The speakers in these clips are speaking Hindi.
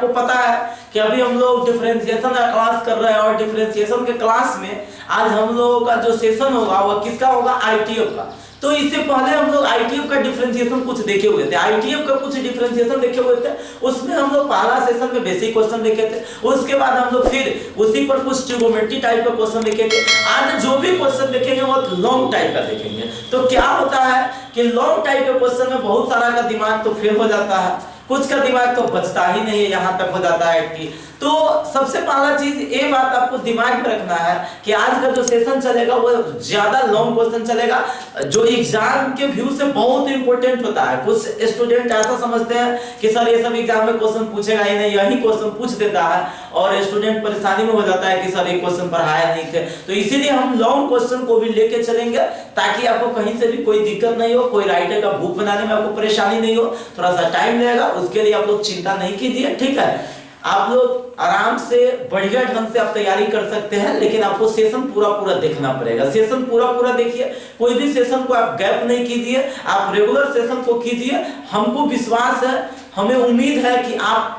आपको पता है कि अभी हम लोग डिफरेंशिएशन का क्लास कर रहे हैं और डिफरेंशिएशन के क्लास में आज हम लोगों का जो सेशन होगा वह किसका होगा, आईटीएफ का। तो इससे पहले हम लोग आईटीएफ का डिफरेंशिएशन कुछ देखे हुए थे, आईटीएफ का कुछ डिफरेंशिएशन देखे हुए थे। उसमें हम लोग पहला सेशन में बेसिक क्वेश्चन देखे थे, उसके बाद हम लोग फिर उसी पर कुछ ट्रिगोनोमेट्री टाइप का क्वेश्चन देखे थे। आज जो भी क्वेश्चन देखेंगे वो लॉन्ग टाइप का देखेंगे। तो क्या होता है कि लॉन्ग टाइप के क्वेश्चन में बहुत सारा का दिमाग तो फेल हो जाता है, कुछ का दिमाग तो बचता ही नहीं है, यहाँ तक हो जाता है कि। तो सबसे पहला चीज ये बात आपको दिमाग में रखना है कि आज का जो सेशन चलेगा वो ज्यादा लॉन्ग क्वेश्चन चलेगा, जो एग्जाम के व्यू से बहुत इंपॉर्टेंट होता है। कुछ स्टूडेंट ऐसा समझते हैं कि सर ये सब एग्जाम में क्वेश्चन पूछेगा ही नहीं, यही क्वेश्चन पूछ देता है और स्टूडेंट परेशानी में हो जाता है कि सर ये क्वेश्चन पढ़ाया नहीं थे। तो इसीलिए हम लॉन्ग क्वेश्चन को भी लेके चलेंगे ताकि आपको कहीं से भी कोई दिक्कत नहीं हो, कोई राइटर का बुक बनाने में आपको परेशानी नहीं हो। थोड़ा सा टाइम लगेगा, उसके लिए आप लोग चिंता नहीं कीजिए, ठीक है। आप लोग आराम से बढ़िया ढंग से आप तैयारी कर सकते हैं, लेकिन आपको सेशन पूरा देखना पड़ेगा। सेशन पूरा देखिए, कोई भी सेशन को आप गैप नहीं कीजिए, आप रेगुलर सेशन को कीजिए। हमको विश्वास है, हमें उम्मीद है कि आप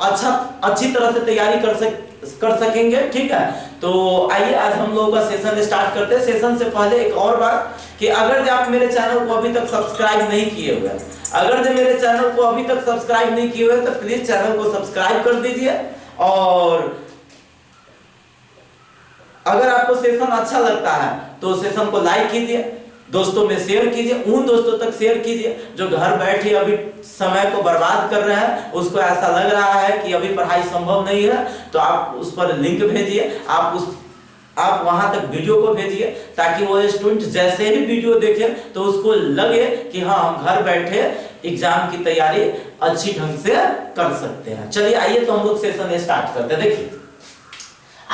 अच्छी तरह से तैयारी कर सकेंगे, ठीक है। तो आइए आज हम लोगों का सेशन स्टार्ट करते हैं। सेशन से पहले एक और बात कि अगर आप मेरे चैनल को अभी तक सब्सक्राइब नहीं किए हुए, अगर जो मेरे चैनल को अभी तक सब्सक्राइब नहीं किए हुए तो प्लीज चैनल को सब्सक्राइब कर दीजिए। और अगर आपको सेशन अच्छा लगता है तो सेशन को लाइक कीजिए, दोस्तों में शेयर कीजिए, उन दोस्तों तक शेयर कीजिए जो घर बैठे अभी समय को बर्बाद कर रहे हैं। उसको ऐसा लग रहा है कि अभी पढ़ाई संभव नहीं है, तो आप उस पर लिंक भेजिए, आप वहां तक वीडियो को भेजिए ताकि वो स्टूडेंट जैसे ही वीडियो देखे तो उसको लगे कि हाँ हम घर बैठे एग्जाम की तैयारी अच्छी ढंग से कर सकते हैं। चलिए आइए तो हम लोग सेशन स्टार्ट करते हैं। देखिए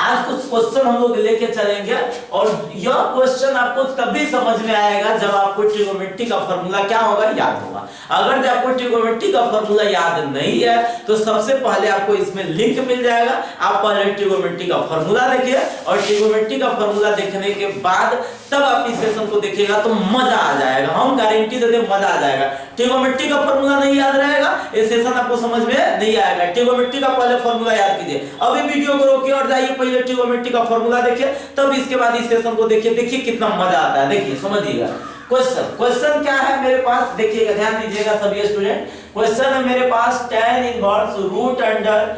आज कुछ क्वेश्चन हम लोग लेके चलेंगे और यह क्वेश्चन आपको तभी समझ में आएगा जब आपको ट्रिगोनोमेट्री का फार्मूला क्या होगा, याद होगा। अगर जब आपको ट्रिगोनोमेट्री का फार्मूला याद नहीं है तो सबसे पहले आपको इसमें लिंक मिल जाएगा। आप पहले ट्रिगोनोमेट्री का फार्मूला देखिए और ट्रिगोनोमेट्री का फार्मूला देखने के बाद तब आप इस सेशन को देखिएगा तो मजा आ जाएगा, हम गारंटी देते हैं मजा आ जाएगा। ट्रिगोनोमेट्री का फार्मूला नहीं याद रहेगा, ये सेशन आपको समझ में नहीं आएगा। ट्रिगोनोमेट्री का पहले फार्मूला याद कीजिए, अभी वीडियो को रोकिए और जाइए पहले ट्रिगोनोमेट्री का फार्मूला देखिए, तब इसके बाद इस सेशन को देखिए। देखिए कितना मजा आता है, देखिए समझिएगा। क्वेश्चन क्या है मेरे पास, देखिएगा, ध्यान दीजिएगा सभी स्टूडेंट। क्वेश्चन है मेरे पास tan inverse root under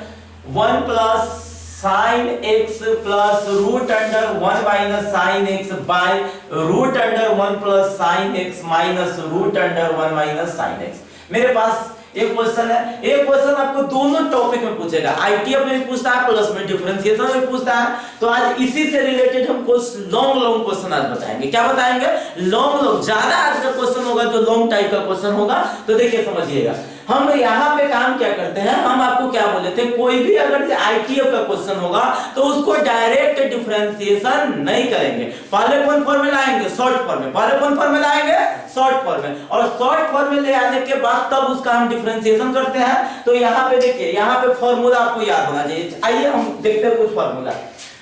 1 plus sin x plus root under 1 minus sin x by root under 1 plus sin x minus root under 1 minus sin x। मेरे पास एक क्वेश्चन है, एक क्वेश्चन आपको दोनों टॉपिक में पूछेगा, आईटीएफ में भी पूछता है प्लस में डिफरेंशिएशन में पूछता है। तो आज इसी से रिलेटेड हम कुछ लॉन्ग क्वेश्चन आज बताएंगे। क्या बताएंगे? लॉन्ग ज्यादा आज का क्वेश्चन होगा जो लॉन्ग टाइप का क्वेश्चन होगा। तो देखिए समझिएगा, हम यहाँ पे काम क्या करते हैं, हम आपको क्या बोले थे, कोई भी अगर आईटीएफ का क्वेश्चन होगा तो उसको डायरेक्ट डिफरेंशिएशन नहीं करेंगे, पहले कौन फॉर्म में लाएंगे, शॉर्ट फॉर्म में। पहले कौन फॉर्म में लाएंगे, शॉर्ट फॉर्म में, और शॉर्ट फॉर्म में ले आने के बाद तब उसका हम डिफरेंशिएशन करते हैं। तो यहाँ पे देखिए, यहाँ पे फॉर्मूला आपको याद होना चाहिए। आइए हम देखते हैं कुछ फॉर्मूला।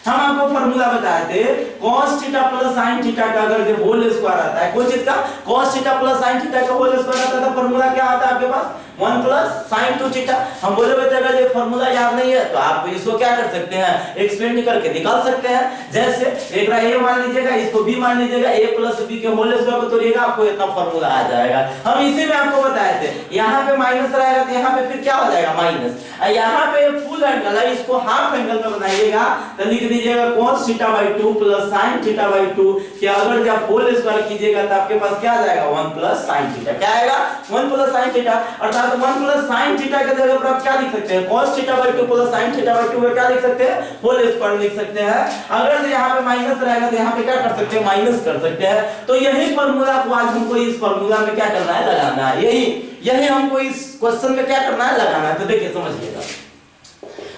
हम आपको फॉर्मूला बताए थे cos theta plus sin theta का अगर जो होल स्क्वायर आता है, कोई चीज का cos theta plus sin theta का होल स्क्वायर आता है तो फॉर्मूला क्या आता है आपके पास, 1 प्लस sin 2 थीटा। हम बोले बच्चे अगर ये फॉर्मूला याद नहीं है तो आप इसको क्या कर सकते हैं, एक्सपेंड करके निकाल सकते हैं। जैसे एक a मान लीजिएगा, इसको b मान लीजिएगा, a प्लस b के होल स्क्वायर को तोड़िएगा, आपको इतना फॉर्मूला आ जाएगा। हम इसी में आपको बताए थे, यहाँ पे माइनस रहेगा तो यहाँ पे फिर क्या हो जाएगा, माइनस। यहाँ पे फुल एंगल है, इसको हाफ एंगल में बनाइएगा तो लिख दीजिएगा cos theta bye 2 plus sin theta bye 2 कि अगर जब होल स्क्वायर कीजिएगा तो आपके पास क्या आ जाएगा, 1 प्लस sin थीटा। क्या आएगा, 1 प्लस sin थीटा। अर्थात 1 प्लस sin थीटा के जगह पर आप क्या लिख सकते हैं, cos theta bye 2 plus sin theta bye 2 क्या लिख सकते हैं, होल स्क्वायर लिख सकते हैं। अगर यहाँ पे माइनस रहेगा तो यहाँ पे क्या कर सकते हैं, माइनस कर सकते हैं। तो यही फॉर्मूला को आज हमको इस फॉर्मूला में क्या करना है, लगाना है। यही हमको इस क्वेश्चन में क्या करना है, लगाना है। तो देखिए समझिएगा,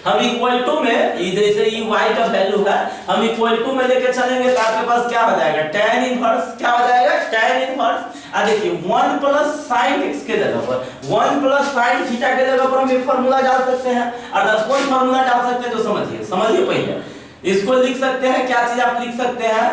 हम इक्वल टू में जैसे ये y का वैल्यू है, हम इक्वल टू में लेके चलेंगे तो आपके पास क्या हो जाएगा, tan इनवर्स क्या हो जाएगा, tan इनवर्स। आ देखिए 1 प्लस sin x के जगह पर 1 प्लस sin थीटा के जगह पर हम एक फार्मूला डाल सकते हैं। अर्थात कोई फार्मूला डाल सकते हैं तो समझिए पहले इसको लिख सकते हैं। क्या चीज आप लिख सकते हैं,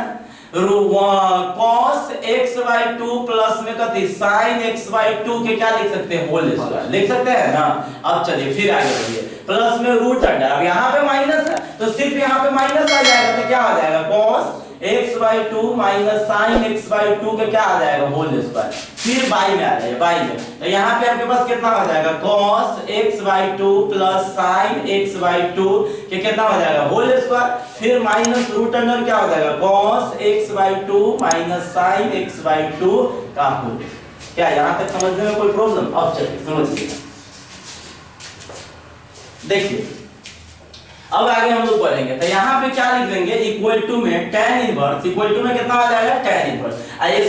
cos x बाय 2 प्लस में कथी sin x बाय 2 के क्या लिख सकते हैं, होल स्क्वायर लिख सकते हैं ना। अब चलिए फिर आगे बढ़िए। प्लस में रूट अंडर, अब यहाँ पे माइनस है तो सिर्फ यहाँ पे माइनस आ जाएगा, तो क्या हो जाएगा cos x/2 minus sin x/2 का क्या आ जाएगा होल स्क्वायर, फिर बाई में आ जाएगा, बाई में तो यहाँ पे आपके पास कितना हो जाएगा cos x/2 plus sin x/2 के कितना हो जाएगा होल स्क्वायर, फिर माइनस रूट अंडर क्या हो जाएगा cos x/2 minus sin x/2 का होल। क्या यहाँ तक समझने में कोई प्रॉब्लम? अब चलिए समझिए, देखिए अब आगे हम लोग बढ़ेंगे तो यहाँ पे क्या लिख देंगे इक्वल टू में tan इनवर्स, इक्वल टू में कितना आ जाएगा tan इनवर्स,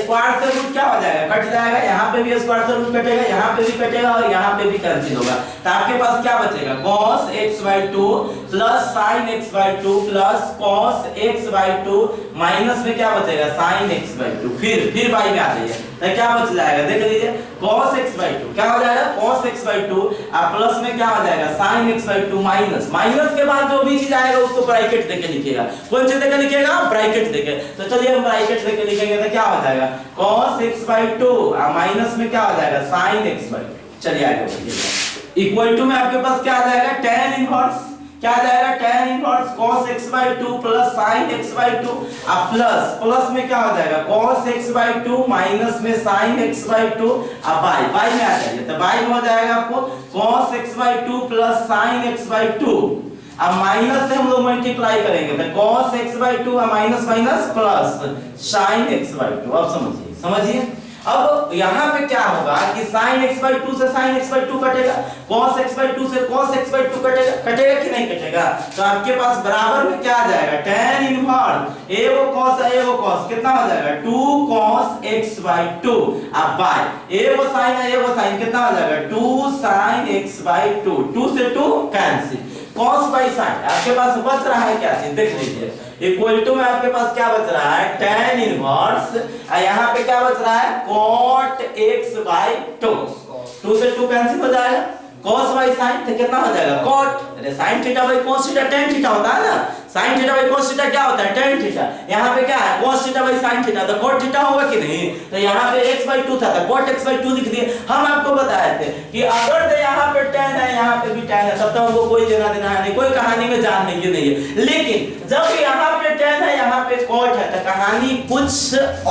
स्क्वायर से रूट क्या हो जाएगा कट जाएगा, यहाँ पे भी स्क्वायर से रूट कटेगा, यहाँ पे भी कटेगा और यहाँ पे भी कैंसिल होगा, तो आपके पास क्या बचेगा cos x/2 plus sin x/2 plus cos x/2 minus में क्या बचेगा sin x/2, फिर बाई में आ जाइए तो क्या बच जाएगा देख लीजिए cos x/2 क्या हो जाएगा cos x/2 और प्लस में क्या हो जाएगा sin x/2 माइनस के बाद जो भी चीज आएगा उसको ब्रैकेट देके लिखिएगा, कौन चीज देके लिखिएगा ब्रैकेट देके, तो चलिए हम ब्रैकेट देके लिखेंगे तो क्या हो जाएगा cos x/2 और माइनस में क्या हो जाएगा sin x/2। चलिए आगे बढ़िए, इक्वल टू में आपके पास क्या आ जाएगा tan इनवर्स, क्या आ जाएगा tan inverse cos x/2 plus sin x/2 और प्लस में क्या हो जाएगा cos x/2 माइनस में sin x/2 और बाई में आ जाएगा, तो बाई में हो जाएगा आपको cos x/2 plus sin x/2 अब माइनस से हम लोग मल्टीप्लाई करेंगे तो cos x/2 और माइनस प्लस sin x/2। अब समझिए अब यहाँ पे क्या होगा कि sin x/2 से sin x/2 कटेगा, cos x/2 से cos x/2 कटेगा कि नहीं कटेगा, तो आपके पास बराबर में क्या आ जाएगा tan इनवर्स a वो cos कितना हो जाएगा 2 cos x/2 अब बाय a वो sin कितना हो जाएगा 2 sin x/2, 2 से 2 कैंसिल, cos by sin आपके पास बच रहा है क्या चीज देख लीजिए, इक्वल टू में आपके पास क्या बच रहा है tan इनवर्स और यहाँ पे क्या बच रहा है cot x/2, 2 से 2 कैंसिल हो जाएगा, cos by sin तो कितना हो जाएगा cot, अरे sin theta by cos theta tan theta होता है ना, sin theta by cos theta क्या होता है tan थीटा, यहाँ पे क्या है cos theta by sin theta तो cot थीटा होगा कि नहीं, तो यहाँ पे x/2 था तो cot x/2 लिख दिए। हम आपको बताए थे कि अगर तो यहाँ पे tan है यहाँ पे भी tan है तब तो हमको कोई देना देना है नहीं, कोई कहानी में जान नहीं है, लेकिन जब यहाँ पे tan है यहाँ पे cot है तो कहानी कुछ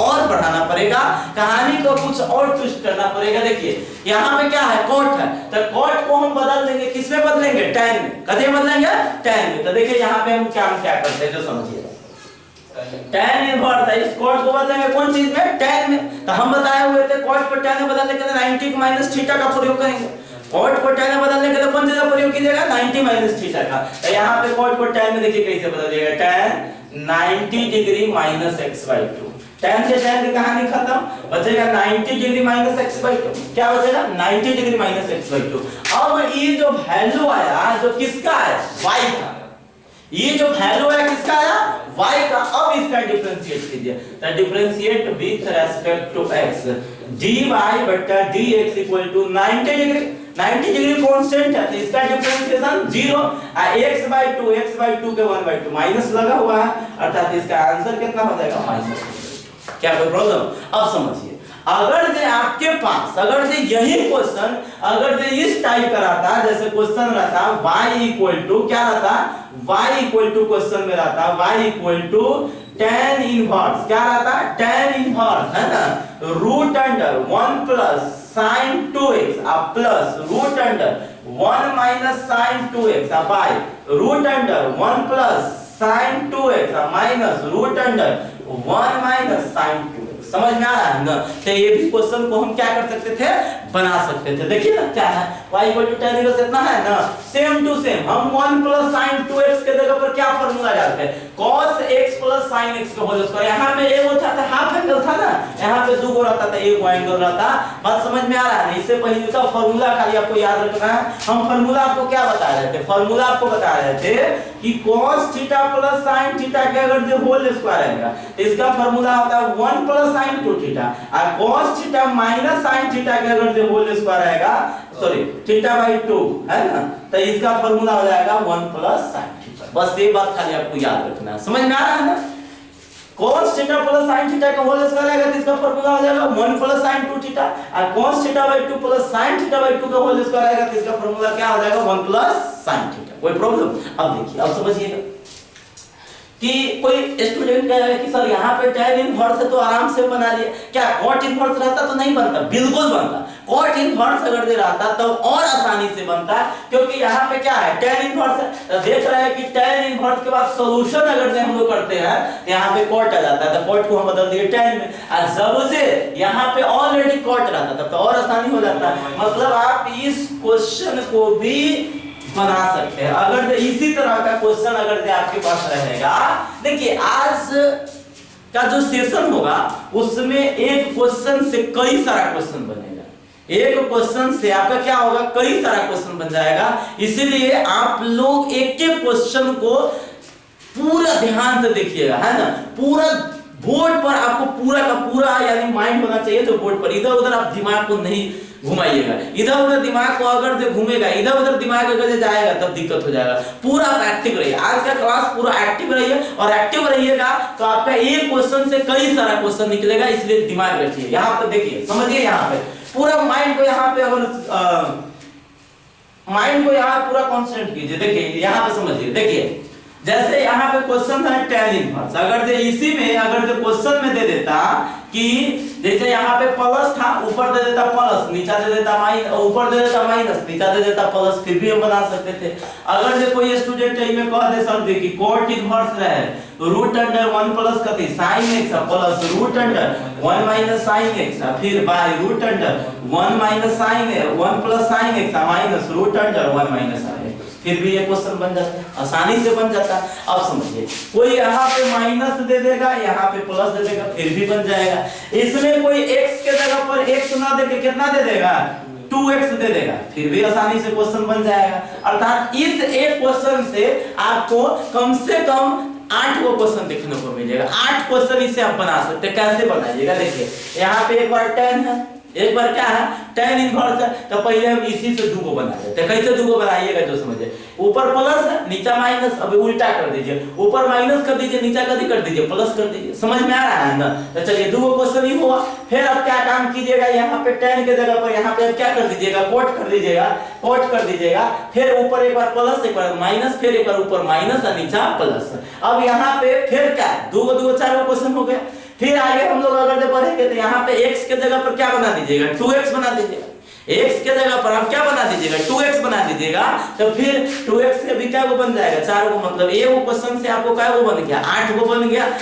और बढ़ाना पड़ेगा, कहानी को कुछ और ट्विस्ट करना पड़ेगा। देखिए यहाँ पे क्या है cot है तो cot को हम बदल देंगे, किसमें बदलेंगे tan में, कदे बदलेंगे tan में, तो देखिए यहाँ पे हम क्या करते हैं जो समझिए tan इनवर्स है इस cot को बदलेंगे कौन चीज में tan में, तो हम बताए हुए थे cot को tan में बदलने के लिए 90 माइनस थीटा का प्रयोग करेंगे, cot को tan में बदलने के लिए कौन चीज का प्रयोग कीजिएगा 90 माइनस थीटा का, तो यहाँ पे cot को tan में देखिए कैसे बदलिएगा tan 90 degree minus x/2, tan से tan की कहानी खत्म, बचेगा 90 डिग्री माइनस x/2, क्या बचेगा 90 डिग्री माइनस x/2। अब ये जो वैल्यू आया जो किसका है y का, ये जो वैल्यू है किसका आया y का, अब इसका डिफरेंशिएट कीजिए तो differentiate with respect to x dy बटा dx equal to 90 degree, 90 degree constant है तो इसका डिफरेंशिएशन 0 x/2 के 1/2 माइनस लगा हुआ है अर्थात इसका आंसर कितना हो जाएगा माइनस। क्या कोई प्रॉब्लम? अब समझिए अगर जे आपके पास अगर जे यही क्वेश्चन अगर जे इस टाइप का रहता जैसे क्वेश्चन रहता y इक्वल टू क्या रहता y इक्वल टू क्वेश्चन में रहता y equal to tan inverse क्या रहता tan इनवर्स है ना root under 1 plus sin 2x अब plus root under 1 minus sin 2x अब by root under 1 plus sin 2x minus root under 1 minus sin 2x। समझ में आ रहा है ना, तो ये भी क्वेश्चन को हम क्या कर सकते थे बना सकते थे। देखिए ना क्या है y tan इनवर्स इतना है ना सेम टू सेम हम 1 प्लस sin 2x के जगह पर क्या फार्मूला डालते हैं cos x plus sin x का होल स्क्वायर, यहाँ पे एक होता था हाफ एंगल था ना, यहाँ पे दो रहता था एक एंगल रहता, बात समझ में आ रहा है। इससे पहले का फार्मूला खाली आपको याद रखना है, हम फार्मूला आपको क्या बता रहे थे, फार्मूला आपको बता रहे थे कि cos theta plus sin theta के अगर जो होल स्क्वायर आएगा तो इसका फार्मूला होता है 1 प्लस sin 2 थीटा और cos theta minus sin theta के अगर जो होल स्क्वायर आएगा सॉरी थीटा बाई 2 है ना, तो इसका फार्मूला हो जाएगा 1 प्लस sin थीटा। बस ये बात खाली आपको याद रखना है, समझ में आ रहा है ना। cos theta plus sin theta का होल स्क्वायर आएगा तो इसका फार्मूला हो जाएगा 1 प्लस sin 2 थीटा, और cos theta bye 2 plus sin theta bye 2 का होल स्क्वायर आएगा तो इसका फार्मूला क्या हो जाएगा 1 प्लस sin थीटा। कोई प्रॉब्लम? अब देखिए, अब समझिएगा कि कोई स्टूडेंट कह रहा है कि सर यहाँ पे tan इनवर्स है तो आराम से बना लिए, क्या cot इनवर्स रहता तो नहीं बनता? बिल्कुल बनता। cot इनवर्स अगर दे रहता तो और आसानी से बनता, क्योंकि यहाँ पे क्या है tan इनवर्स है, तो देख रहे हैं कि tan इनवर्स के बाद सॉल्यूशन अगर से हम लोग करते हैं तो यहाँ पे cot आ जाता है, तो cot को हम बदल दिए tan में, और जब से यहाँ पे ऑलरेडी cot रहता तब तो और आसानी हो जाता है। मतलब आप इस क्वेश्चन को भी बना सकते हैं अगर इसी तरह का क्वेश्चन अगर आपके पास रहेगा। देखिए आज का जो सेशन होगा उसमें एक क्वेश्चन से कई सारा क्वेश्चन बनेगा, एक क्वेश्चन से आपका क्या होगा, कई सारा क्वेश्चन बन जाएगा। इसीलिए आप लोग एक एक क्वेश्चन को पूरा ध्यान से देखिएगा, है ना। पूरा बोर्ड पर आपको पूरा का पूरा यानी माइंड होना चाहिए, तो बोर्ड पर इधर उधर आप दिमाग को नहीं घुमाइएगा। इधर उधर दिमाग को अगर से घूमेगा, इधर उधर दिमाग अगर जाएगा तब दिक्कत हो जाएगा। पूरा एक्टिव रहिए, आज का क्लास पूरा एक्टिव रहिए, और एक्टिव रहिएगा तो आपका एक क्वेश्चन से कई सारा क्वेश्चन निकलेगा, इसलिए दिमाग रखिए। यहाँ पे देखिए, समझिए, यहाँ पे पूरा माइंड को यहाँ पे अगर माइंड को यहाँ पूरा कॉन्सेंट्रेट कीजिए। देखिए यहाँ पे समझिए, देखिए जैसे यहाँ पे क्वेश्चन था tan इनवर्स, अगर जो इसी में अगर जो क्वेश्चन में दे देता कि जैसे यहाँ पे प्लस था, ऊपर दे देता प्लस, नीचा दे देता माइनस, ऊपर दे देता माइनस, नीचा दे देता प्लस, फिर भी हम बना सकते थे। अगर जो कोई स्टूडेंट में कह दे सर देखिए cot इनवर्स रहे रूट अंडर 1 प्लस कथी sin x plus root under 1 minus sin x, फिर by root under 1 minus sin 1 plus sin x minus root under 1 minus sin x, फिर भी ये क्वेश्चन बन जाता है, आसानी से बन जाता है। अब समझिए, कोई यहाँ पे माइनस दे देगा, यहाँ पे प्लस दे देगा, फिर भी बन जाएगा। इसमें कोई x के जगह पर x ना देके कितना दे देगा, 2x दे देगा, फिर भी आसानी से क्वेश्चन बन जाएगा। अर्थात इस एक क्वेश्चन से आपको कम से कम 8 को क्वेश्चन देखने को मिलेगा। 8 क्वेश्चन इसे आप बना सकते हैं। कैसे बनाइएगा, देखिए यहाँ पे एक बार tan है, एक बार क्या है tan इनवर्स है, तो पहले हम इसी से 2 को बना देते हैं। कैसे 2 को बनाइएगा जो समझे, ऊपर प्लस है नीचा माइनस, अभी उल्टा कर दीजिए, ऊपर माइनस कर दीजिए, नीचा कभी कर दीजिए प्लस कर दीजिए। समझ में आ रहा है ना। तो चलिए 2 क्वेश्चन ही हुआ। फिर अब क्या काम कीजिएगा, यहाँ पे tan के जगह पर यहाँ पे क्या कर दीजिएगा, cot कर दीजिएगा, cot कर दीजिएगा, फिर ऊपर एक बार प्लस, एक बार माइनस, फिर एक बार ऊपर माइनस और नीचा प्लस। अब यहाँ पे फिर क्या 2 2 4 क्वेश्चन हो गए। फिर आगे हम लोग अगर जब बढ़ेंगे तो यहाँ पे x के जगह पर क्या बना दीजिएगा, 2x बना दीजिएगा। x के जगह पर आप क्या बना दीजिएगा, 2x बना दीजिएगा, तो फिर 2x से भी क्या वो बन जाएगा 4 को, मतलब ये वो क्वेश्चन से आपको क्या वो बन गया 8 को बन गया।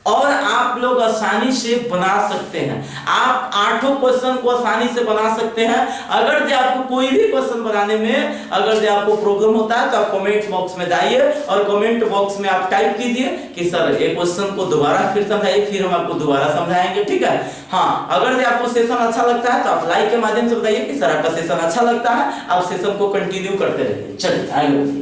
और आप लोग आसानी से बना सकते हैं, आप 8 क्वेश्चन को आसानी से बना सकते हैं। अगर जो आपको कोई भी क्वेश्चन बनाने में अगर जो आपको प्रॉब्लम होता है तो आप कमेंट बॉक्स में जाइए और कमेंट बॉक्स में आप टाइप कीजिए कि सर ये क्वेश्चन को दोबारा फिर समझाइए, फिर हम आपको दोबारा समझाएंगे, ठीक है। हाँ, अगर जो आपको सेशन अच्छा लगता है तो आप लाइक के माध्यम से बताइए कि सर आपका सेशन अच्छा लगता है, आप सेशन को कंटिन्यू करते रहिए। चलिए आगे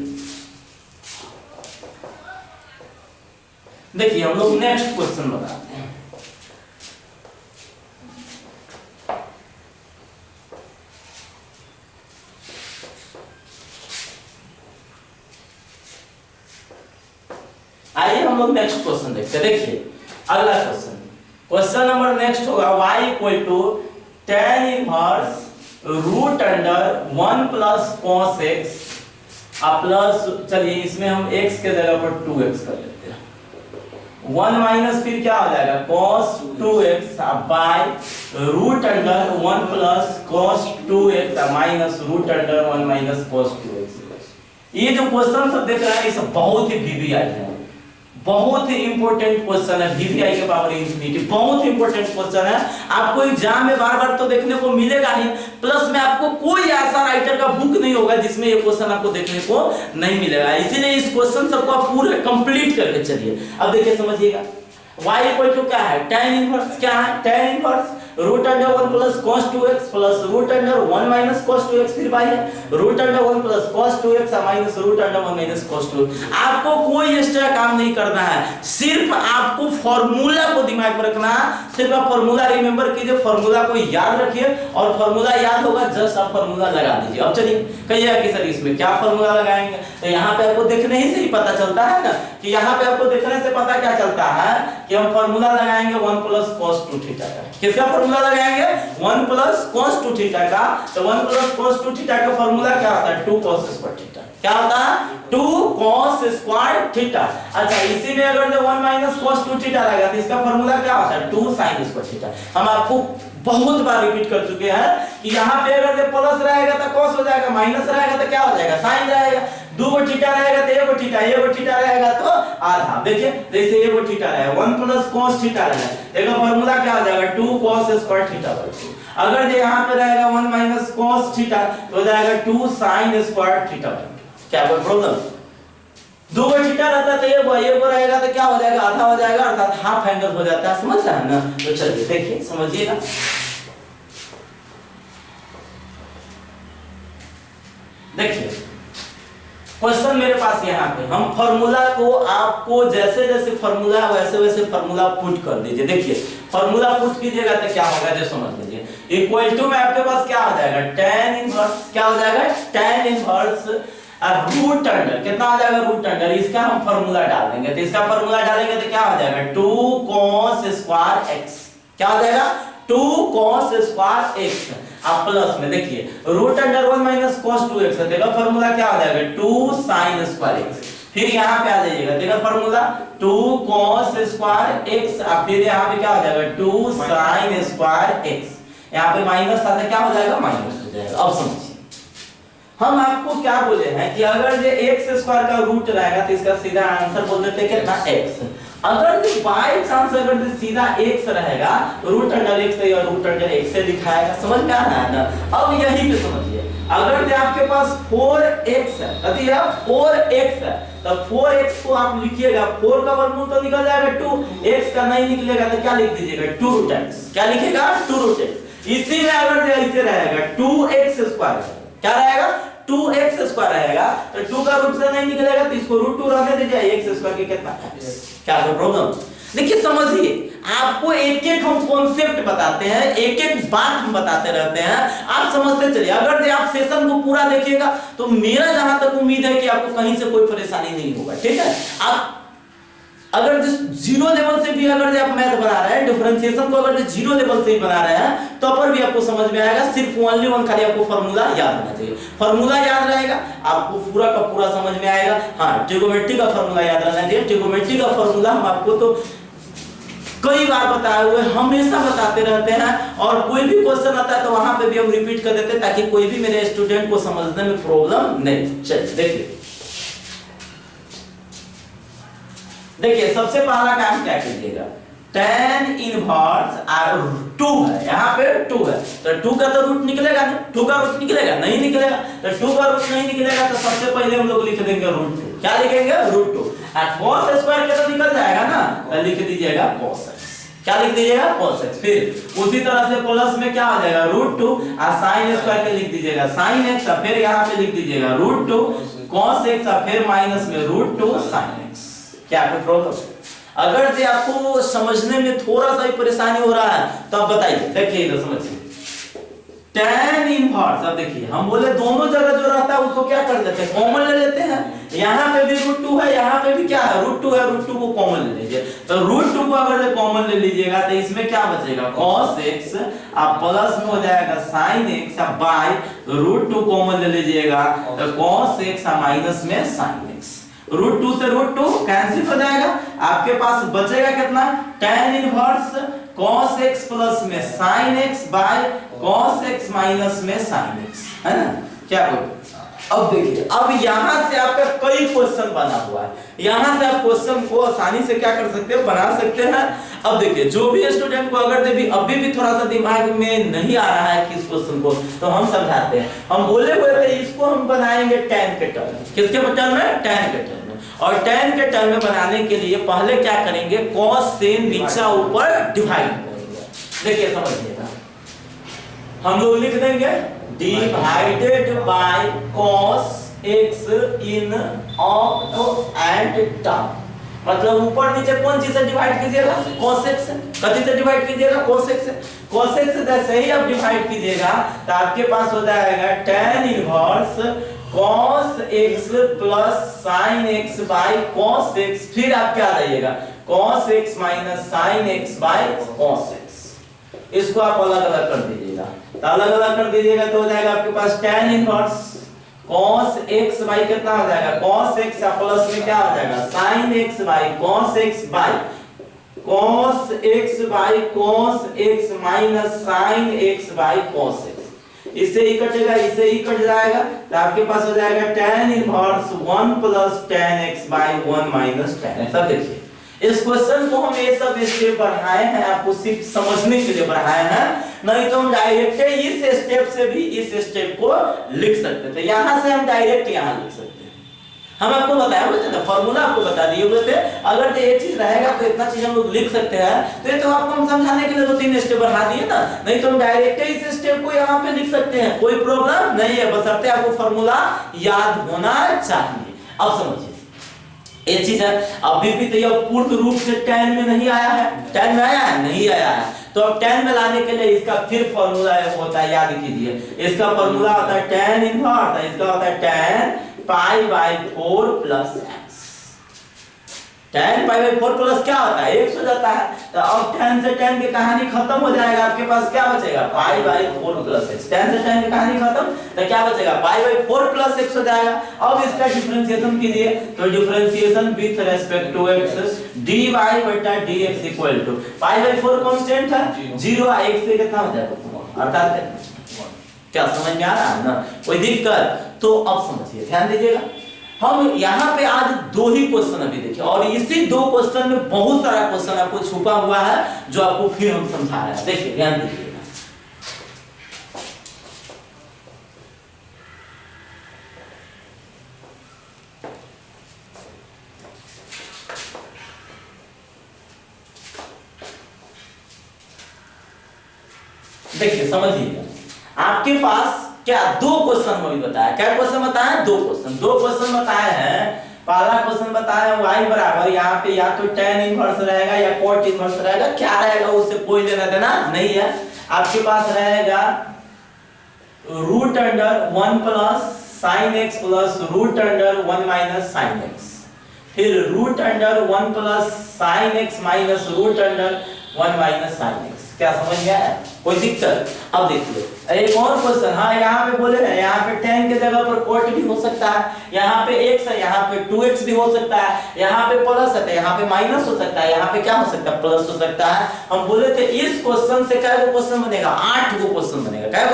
देखिए, हम लोग नेक्स्ट क्वेश्चन बताते हैं। आइए हम लोग नेक्स्ट क्वेश्चन देखते हैं। देखिए अगला क्वेश्चन नंबर नेक्स्ट होगा y equal to tan inverse root under 1 plus cos x plus, चलिए इसमें हम x के जगह पर 2x कर लेते हैं। 1 माइनस फिर क्या हो जाएगा cos 2x by root under 1 plus cos 2x minus root under 1 minus cos 2x। ये जो क्वेश्चन सब देख रहे हैं ये सब बहुत ही वीवीआई है, बहुत ही इंपॉर्टेंट क्वेश्चन है। वीवीआई के पावर इंफिनिटी बहुत इंपॉर्टेंट क्वेश्चन है। आपको एग्जाम में बार बार तो देखने को मिलेगा ही, प्लस में आपको कोई ऐसा राइटर का बुक नहीं होगा जिसमें ये क्वेश्चन आपको देखने को नहीं मिलेगा। इसीलिए इस क्वेश्चन सबको आप पूरे कंप्लीट करके चलिए। अब देखिए समझिएगा, y इक्वल टू क्या है tan इनवर्स, क्या है tan inverse root under 1 plus cos 2x plus root under 1 minus cos 2x फिर बाई है root under 1 plus cos 2x minus root under 1 minus cos 2। आपको कोई एक्स्ट्रा काम नहीं करना है, सिर्फ आपको फार्मूला को दिमाग में रखना है। सिर्फ आप फार्मूला रिमेंबर कीजिए, फार्मूला को याद रखिए और फार्मूला याद होगा जस्ट आप फार्मूला लगा दीजिए। अब चलिए कहिए कि सर इसमें क्या फार्मूला लगाएंगे, तो यहाँ पे आपको देखने ही से ही पता चलता है ना कि यहाँ पे आपको देखने से पता क्या चलता है कि हम फार्मूला लगाएंगे 1 प्लस cos 2 थीटा का। किसका फार्मूला लगाएंगे 1 प्लस cos 2 थीटा का। तो 1 प्लस cos 2 थीटा का फार्मूला क्या होता है 2 cos स्क्वायर थीटा। क्या होता है 2 cos स्क्वायर थीटा। अच्छा इसी में अगर जो 1 माइनस cos 2 थीटा रहेगा तो इसका फार्मूला क्या होता है 2 sin स्क्वायर थीटा। हम आपको बहुत बार रिपीट कर चुके हैं कि यहाँ पे अगर जो प्लस रहेगा तो cos हो जाएगा, माइनस रहेगा तो क्या हो जाएगा sin रहेगा, दो गो थीटा रहेगा तो एक गो थीटा रहेगा तो आधा। देखिए जैसे एक गो थीटा रहेगा 1 प्लस cos थीटा रहेगा, देखो फार्मूला क्या हो जाएगा 2 cos स्क्वायर थीटा बाय 2। अगर जो यहाँ पे रहेगा 1 माइनस cos थीटा तो हो जाएगा 2 sin स्क्वायर थीटा बाय 2। क्या कोई प्रॉब्लम? दो गो थीटा रहता तो एक गो रहेगा तो क्या हो जाएगा आधा हो जाएगा, अर्थात हाफ एंगल हो जाता है। समझ रहे हैं ना? तो चलिए देखिए समझिएगा। देखिए क्वेश्चन मेरे पास यहाँ पे हम फार्मूला को आपको जैसे जैसे फार्मूला वैसे वैसे फार्मूला पुट कर दीजिए। देखिए फार्मूला पुट कीजिएगा तो क्या होगा जो समझ लीजिए, इक्वल टू में आपके पास क्या हो जाएगा tan इनवर्स, क्या हो जाएगा tan इनवर्स रूट अंडर, कितना आ जाएगा रूट अंडर, इसका हम फार्मूला डाल देंगे। तो इसका फार्मूला डालेंगे तो क्या हो जाएगा 2 cos स्क्वायर x। क्या हो जाएगा 2 cos स्क्वायर x। आप प्लस में देखिए root under 1 minus cos 2x है, देखो फार्मूला क्या हो जाएगा 2 sin स्क्वायर x। फिर यहाँ पे आ जाइएगा, देखो फार्मूला 2 cos स्क्वायर x, अब फिर यहाँ पे क्या हो जाएगा 2 sin स्क्वायर x। यहाँ पे माइनस आता क्या हो जाएगा माइनस हो जाएगा। अब समझिए हम आपको क्या बोले हैं कि अगर ये x स्क्वायर का रूट रहेगा तो इसका सीधा आंसर बोल देते हैं कितना x। अगर जो बाय चांस अगर जो सीधा x रहेगा रूट अंडर x या रूट अंडर x से लिखाएगा। समझ में आ रहा है ना? अब यही पे समझिए, अगर जो आपके पास 4x है, कथी है 4x है, तो 4x को आप लिखिएगा, 4 का वर्गमूल तो निकल जाएगा 2, x का नहीं निकलेगा तो क्या लिख दीजिएगा 2 रूट x। क्या लिखेगा 2 रूट x। इसी में अगर जो ऐसे रहेगा 2x स्क्वायर, क्या रहेगा 2x स्क्वायर रहेगा, तो 2 का रूट से नहीं निकलेगा तो इसको रूट 2 रहने दीजिए, x स्क्वायर के कितना क्या कोई प्रॉब्लम? देखिए समझिए आपको एक एक हम कॉन्सेप्ट बताते हैं, एक एक बात हम बताते रहते हैं, आप समझते चलिए। अगर जो आप सेशन को पूरा देखिएगा तो मेरा जहां तक उम्मीद है कि आपको कहीं से कोई परेशानी नहीं होगा। ठीक है, आप अगर जीरो लेवल से भी अगर आप मैथ बना रहे हैं, डिफरेंशिएशन को अगर जीरो लेवल से ही बना रहे हैं तो पर भी आपको समझ में आएगा। सिर्फ ओनली वन खाली आपको फार्मूला याद होना चाहिए, फार्मूला याद रहेगा आपको पूरा का पूरा समझ में आएगा। हाँ ट्रिगोनोमेट्री का फार्मूला याद रहना चाहिए। ट्रिगोनोमेट्री का फार्मूला हम आपको तो कई बार बताए हुए, हमेशा बताते रहते हैं, और कोई भी क्वेश्चन आता है तो वहां पे भी हम रिपीट कर देते हैं ताकि कोई भी मेरे स्टूडेंट को समझने में प्रॉब्लम नहीं। चलिए देखिए सबसे पहला काम क्या कीजिएगा, tan इनवर्स r 2 है, यहाँ पे 2 है तो 2 का तो रूट निकलेगा नहीं, 2 का रूट निकलेगा नहीं निकलेगा, तो 2 का रूट नहीं निकलेगा तो सबसे पहले हम लोग लिख देंगे रूट 2। क्या लिखेंगे रूट 2, और cos स्क्वायर के तो निकल जाएगा ना, तो लिख दीजिएगा cos x। क्या लिख दीजिएगा cos x। फिर उसी तरह से प्लस में क्या आ जाएगा रूट 2, और sin स्क्वायर के लिख दीजिएगा sin x, और फिर यहाँ पे लिख दीजिएगा रूट 2 cos x, और फिर माइनस में रूट 2 sin x। क्या कोई प्रॉब्लम? अगर जे आपको समझने में थोड़ा सा ही परेशानी हो रहा है तो आप बताइए। देखिए इधर समझिए tan इनवर्स, अब देखिए हम बोले दोनों जगह जो रहता है उसको क्या कर देते हैं कॉमन ले लेते हैं। यहाँ पे भी रूट 2 है, यहाँ पे भी क्या है रूट 2 है, रूट 2 को कॉमन ले लीजिए। तो रूट 2 को अगर कॉमन ले लीजिएगा तो इसमें क्या बचेगा cos x, आप प्लस में हो जाएगा sin x, आप बाय रूट 2 कॉमन ले लीजिएगा तो cos x माइनस में sin x। रूट 2 से रूट 2 कैंसिल हो जाएगा, आपके पास बचेगा कितना tan inverse cos x plus में sin x by cos x minus में sin x, है ना? क्या बोलते? अब देखिए अब यहां से आपका कई क्वेश्चन बना हुआ है, यहां से आप क्वेश्चन को आसानी से क्या कर सकते हैं बना सकते हैं। अब देखिए जो भी स्टूडेंट को अगर अभी भी थोड़ा सा दिमाग में नहीं आ रहा है किस क्वेश्चन को, तो हम समझाते हैं। हम बोले हुए थे इसको हम बनाएंगे tan के टर्म में। किसके टर्म में? tan के टर्म में। और tan के टर्म में बनाने के लिए पहले क्या करेंगे cos से नीचे ऊपर डिवाइड करेंगे। देखिए समझिएगा हम लोग लिख देंगे divided by cos x in of and term. मतलब ऊपर नीचे कौन चीज से डिवाइड कीजिएगा? cos x से। कथी से डिवाइड कीजिएगा? cos x से। cos x से जैसे ही आप डिवाइड कीजिएगा तो आपके पास हो जाएगा tan inverse cos x plus sin x by cos x, फिर आप क्या जाइएगा cos x minus sin x by cos x। इसको आप अलग अलग कर दीजिएगा, तो अलग अलग कर दीजिएगा तो हो जाएगा आपके पास tan inverse cos x by कितना हो जाएगा cos x या प्लस में क्या हो जाएगा sin x by cos x by cos x by cos x minus sin x by cos x। इससे ही कटेगा, इससे ही कट जाएगा तो आपके पास हो जाएगा tan inverse 1 plus tan x by 1 minus tan x। सब देखिए इस क्वेश्चन को हम ये सब स्टेप बढ़ाए हैं, आपको सिर्फ समझने के लिए बढ़ाए हैं, नहीं तो हम डायरेक्ट इस स्टेप से भी इस स्टेप को लिख सकते थे। यहां से हम डायरेक्ट यहां लिख सकते हैं। हम आपको बताया हुआ था, फॉर्मूला आपको बता दिए हुए थे, अगर तो ये चीज रहेगा तो इतना चीज हम लोग लिख सकते हैं। तो ये तो आपको हम समझाने के लिए 2-3 स्टेप बढ़ा दिए ना, नहीं तो हम डायरेक्ट इस स्टेप को यहाँ पे लिख सकते हैं, कोई प्रॉब्लम नहीं है, बशर्ते आपको फॉर्मूला याद होना चाहिए। अब समझिए ये चीज है, अभी भी तो ये पूर्ण रूप से tan में नहीं आया है, tan में आया है नहीं आया है, तो अब tan में लाने के लिए इसका फिर फॉर्मूला होता है, याद कीजिए इसका फॉर्मूला होता है tan इनवर्स, इसका होता है tan pi by 4 plus x। tan pi by 4 plus क्या होता है x हो जाता है, तो अब tan से tan की कहानी खत्म हो जाएगा, आपके पास क्या बचेगा पाई बाय 4 प्लस x। tan से tan की कहानी खत्म, तो क्या बचेगा पाई बाय 4 प्लस x हो जाएगा। अब इसका डिफरेंशिएशन कीजिए, तो differentiation with respect to x dy बटा dx equal to pi by 4 constant है 0 x से कितना हो जाएगा अर्थात क्या समझ में आ रहा है ना, कोई दिक्कत? तो अब समझिए, ध्यान दीजिएगा, हम यहाँ पे आज 2 ही क्वेश्चन अभी देखे और इसी 2 क्वेश्चन में बहुत सारा क्वेश्चन आपको छुपा हुआ है जो आपको फिर हम समझा रहे हैं। देखिए ध्यान दीजिएगा, देखिए समझिएगा, आपके पास क्या 2 क्वेश्चन में बताया, क्या क्वेश्चन बताया 2 क्वेश्चन बताए हैं। पहला क्वेश्चन बताया y बराबर यहाँ पे या तो tan इनवर्स रहेगा या cot इनवर्स रहेगा, क्या रहेगा उससे कोई लेना देना नहीं है। आपके पास रहेगा root under 1 plus sin x plus root under 1 minus sin x, फिर root under 1 plus sin x minus root under 1 minus sin x। क्या समझ गया है, कोई दिक्कत? अब देखिए एक और क्वेश्चन, हाँ यहाँ पे बोले हैं यहाँ पे tan के जगह पर cot भी हो सकता है, यहाँ पे x है यहाँ पे 2x भी हो सकता है, यहाँ पे प्लस है यहाँ पे माइनस हो सकता है, यहाँ पे क्या हो सकता है प्लस हो सकता है। हम बोले थे इस क्वेश्चन से क्या क्वेश्चन बनेगा 8 गो क्वेश्चन बनेगा, क्या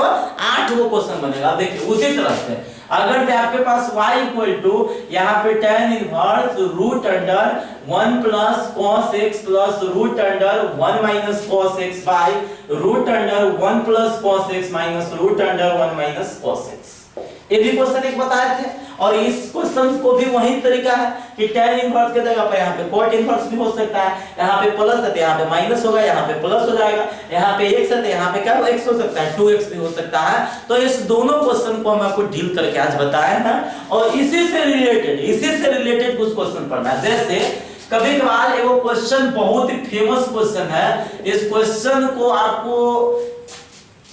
8 गो क्वेश्चन बनेगा। अब देखिए उसी तरह से अगर आपके पास y इक्वल टू यहाँ पे tan inverse root under 1 plus cos x plus root under 1 minus cos x by root under 1 plus cos x minus root under 1 minus cos x, ये भी क्वेश्चन एक बताए थे। और इस क्वेश्चन को भी वही तरीका है कि tan इनवर्स के जगह पे यहाँ पे cot इनवर्स भी हो सकता है, यहाँ पे प्लस है तो यहाँ पे माइनस होगा, यहाँ पे प्लस हो जाएगा, यहाँ पे x है तो यहाँ पे क्या x हो सकता है 2x भी हो सकता है। तो इस दोनों क्वेश्चन को हम आपको डील करके आज बताए हैं और इसी से रिलेटेड कुछ क्वेश्चन पढ़ना है। जैसे कभी कभार एगो क्वेश्चन बहुत ही फेमस क्वेश्चन है, इस क्वेश्चन को आपको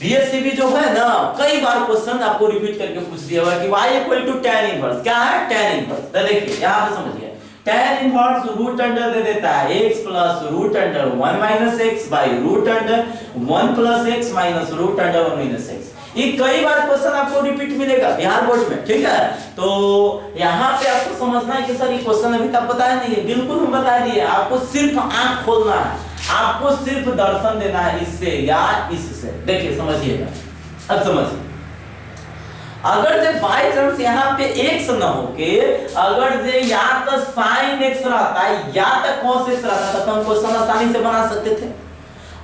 बीएससीबी जो है ना कई बार क्वेश्चन आपको रिपीट करके पूछ दिया हुआ कि y equal to tan inverse, क्या है tan इनवर्स। तो देखिए यहाँ पे समझिए tan इनवर्स रूट अंडर दे देता है x plus root under 1 minus x by root under 1 plus x minus root under 1 minus x। ये कई बार क्वेश्चन आपको रिपीट मिलेगा बिहार बोर्ड में, ठीक है। तो यहाँ पे आपको समझना है कि सर ये क्वेश्चन अभी तक बताया नहीं है, बिल्कुल हम बता दिए, आपको सिर्फ आंख खोलना है, आपको सिर्फ दर्शन देना है इससे या इससे। देखिए समझिएगा, अब समझिए अगर जे बाय चांस यहाँ पे x न होके अगर जे या तो sin x रहता या तो cos x रहता तो हम क्वेश्चन आसानी से बना सकते थे।